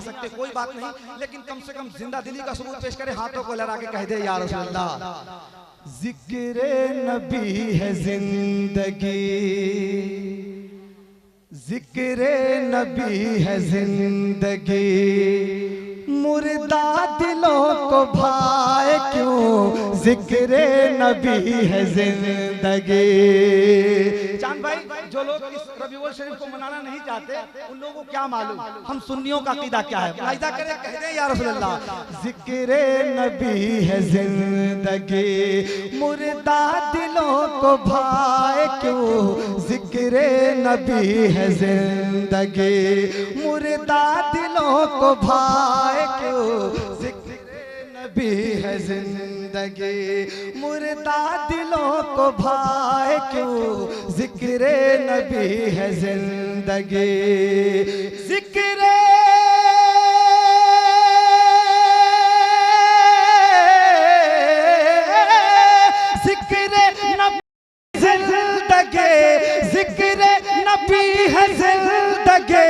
सकते कोई बात नहीं, लेकिन कम से कम जिंदा दिली का सबूत पेश करें, हाथों को लहरा के कह दे या रसूल अल्लाह। जिक्र नबी है जिंदगी, जिक्र नबी है जिंदगी, मुर्दा दिलों को भाए क्यों, जिक्र नबी है जिंदगी। चांद भाई, जो लोग इस रबीउल शरीफ को मनाना नहीं चाहते उन लोगों को क्या मालूम हम सुन्नियों का अकीदा क्या है। मुलाहिजा करें, कह दें या रसूल अल्लाह। जिक्र नबी है जिंदगी, मुर्दा दिलों को भाए क्यों, जिक्र नबी है जिंदगी, मुर्दा दिलों को भाए क्यों, जिक्र नबी है जिंदगी, मुर्दा दिलों को भाए क्यों, जिक्र नबी है जिंदगी। जिक्र जिक्र नबी है जिंदगी,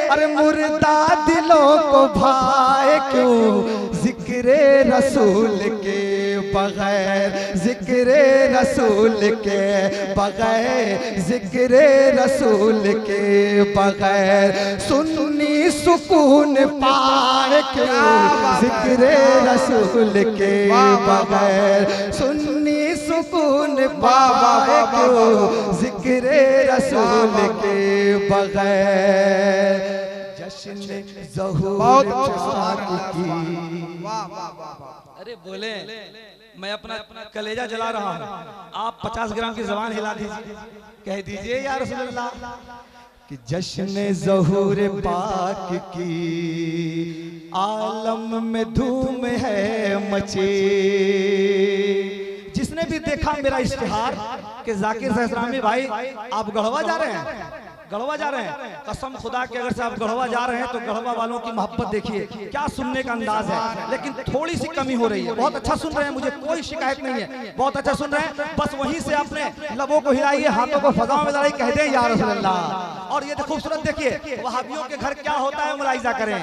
अरे मुर्दा दिलों को भाए क्यों, जिक्र रसूल के बगैर, जिक्र रसूल के बगैर, जिक्र रसूल के बगैर सुन्नी सुकून पाए क्यों, जिक्र रसूल के बगैर सुन्नी सुकून पाए क्यों, जिक्र रसूल के बगैर। जश्न ज़हूर की, अरे बोले मैं अपना कलेजा जला रहा हूँ, आप 50 ग्राम की ज़बान हिला दीजिए, कह दीजिए या रसूल अल्लाह कि जश्न ज़हूर पाक की आलम में धूम है मचे। जिसने भी देखा मेरा इश्तिहार कि जाकिर सहस्रामी भाई आप गढ़वा जा रहे हैं, गढ़वा जा रहे हैं, कसम खुदा के अगर से आप गढ़वा जा रहे हैं तो गढ़वा वालों की मोहब्बत देखिए, क्या सुनने का अंदाज है, लेकिन थोड़ी सी कमी हो रही है। बहुत अच्छा सुन रहे हैं, मुझे कोई शिकायत नहीं है, बहुत अच्छा सुन रहे हैं, बस वहीं से अपने लबों को हिलाइए, हाथों को फजाओं में लड़ाई, कह दें या रसूल अल्लाह। और ये तो खूबसूरत देखिए, वहाबियों के घर क्या होता है, मुलाहिजा करें,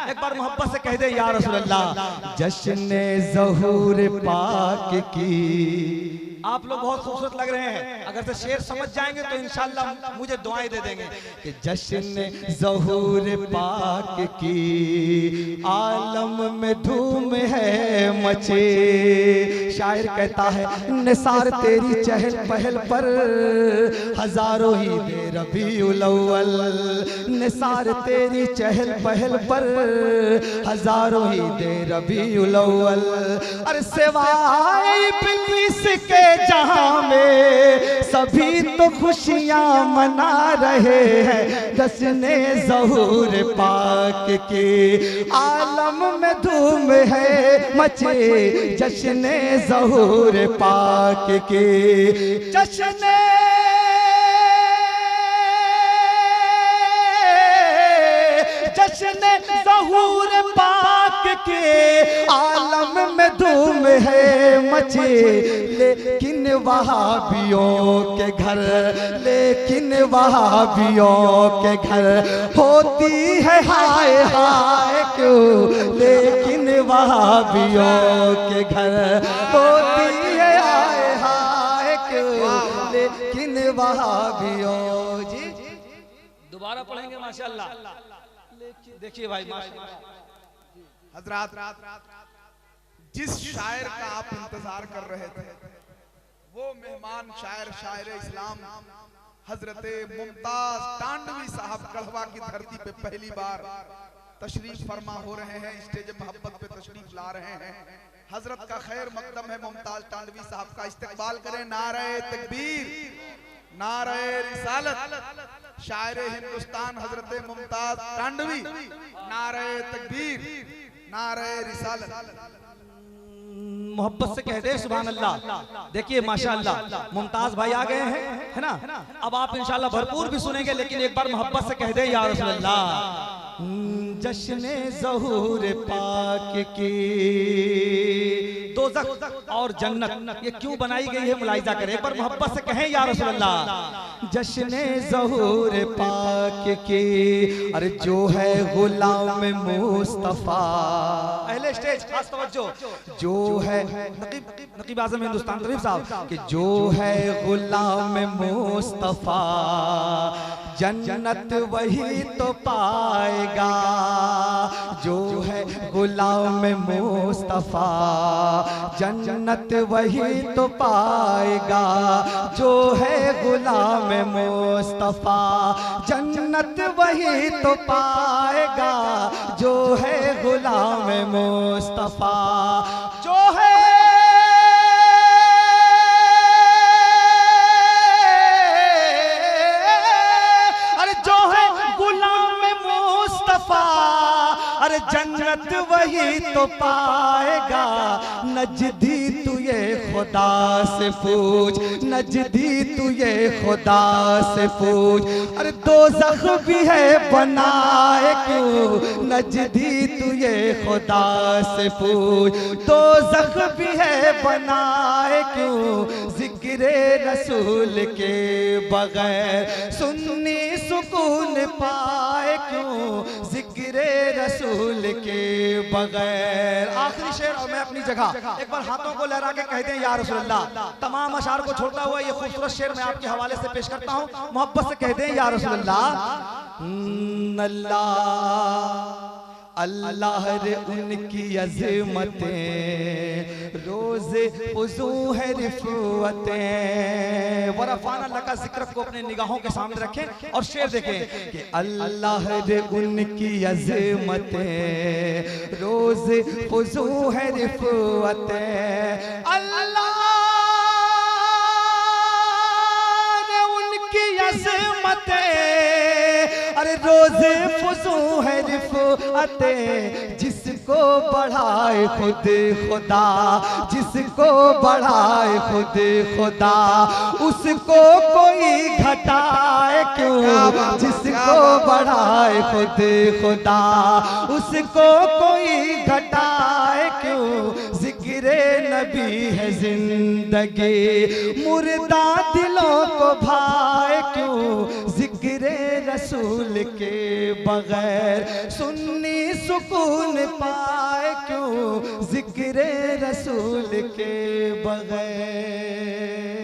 एक बार मोहब्बत से कह दें या रसूल अल्लाह। जश्न ज़हूर पाक की, आप लोग बहुत खूबसूरत लग रहे हैं, अगर से शेर समझ जाएंगे तो इंशाअल्लाह मुझे दुआएं दे देंगे कि जश्न ज़हूर पाक की आलम में धूम है मचे। शायर कहता है निसार तेरी चहल पहल पर हजारों ही दे रबीउल अव्वल, निसार तेरी चहल पहल पर हजारों ही दे रबीउल अव्वल, अरे सिवाय इब्लीस के जहां में सभी तो खुशियां मना रहे हैं, जश्न ज़हूर पाक के आलम में धूम है मचे, जश्न ज़हूर पाक के, जश्न ज़हूर पाक के आलम में धूम है मचे। लेकिन वहाबियों के घर, लेकिन वहाबियों के घर होती है हाय हाय क्यों, लेकिन वहाबियों के घर होती है हाय हाय क्यों, लेकिन वहाबियों। जी दोबारा पढ़ेंगे माशाअल्लाह। देखिए भाई हजरात, जिस शायर का आप इंतजार कर रहे थे वो मेहमान शायर शायर इस्लाम हजरत मुमताज टांडवी साहब गढ़वा की धरती पे पहली बार तशरीफ फरमा हो रहे हैं, स्टेज मोहब्बत पे तशरीफ ला रहे हैं। हजरत का खैर मकदम है, मुमताज टांडवी साहब का इस्तकबाल करें। नारे तकबीर, नारे रिसालत, शायर हिंदुस्तान हजरत मुमताज टांडवी, नारे तकबीर, नारे रिसालत। मोहब्बत से कह दे सुभान अल्लाह। देखिए माशाअल्लाह मुमताज भाई आ गए हैं, है ना। अब आप इंशाअल्लाह भरपूर भी सुनेंगे, लेकिन एक बार मोहब्बत से कह दे या रसूल अल्लाह। जश्न ज़हूर पाक की दोज़ख और जन्नत ये क्यों बनाई गई है, मुलाहिजा करें एक बार मोहब्बत से कहें या रसूल अल्लाह। जश्न ज़हूर पाक की, अरे जो है गुलाम मुस्तफ़ा, अहले स्टेज खास तवज्जो, जो है नकीब आज़म हिंदुस्तान तरीफ साहब कि जो है गुलाम मुस्तफ़ा जन्नत वही तो पाएगा, जो है गुलाम मुस्तफ़ा जन्नत वही तो पाएगा, जो है गुलाम मुस्तफ़ा जन्नत वही तो पाएगा, जो है गुलाम मुस्तफ़ा जो है अरे जन्नत वही तो पाएगा। नजदी तू ये खुदा से पूछ, नजदी तू ये खुदा से पूछ, अरे दोज़ख भी है बनाए क्यों, नजदी तू ये खुदा से पूछ, दोज़ख भी है बनाए क्यों, जिक्रे रसूल के बगैर सुन्नी सुकून पाए क्यों, जिक्रे रसूल के बगैर। आखिरी शेर और मैं अपनी जगह एक बार हाथों को लहरा के कह दें या रसूल अल्लाह। तमाम अशार को छोड़ता हुआ ये खूबसूरत शेर मैं आपके हवाले से पेश करता हूँ, मोहब्बत से कह दें या रसूल अल्लाह। अल्लाह अल्लाह रे उनकी अज़मतें रोज़े वज़ू है रिफ़अतें, वरफ़ाना लका ज़िक्र को अपने निगाहों के सामने रखें और शेर देखें कि अल्लाह रे उनकी अज़मतें रोज़े वज़ू है रिफ़अतें, अल्लाह रे उनकी अज़मतें अरे रोज़े फुज़ू है रिफ़अतें, जिसको बढ़ाए खुद खुदा, जिसको बढ़ाए खुद खुदा, उसको कोई घटाए क्यों, जिसको बढ़ाए खुद खुदा, उसको कोई घटाए क्यों, जिक्रे नबी है जिंदगी, मुर्दा दिलों को भाए क्यों, जिक्रे रसूल के बगैर सुन्नी सुकून पाए क्यों, जिक्रे रसूल के बगैर।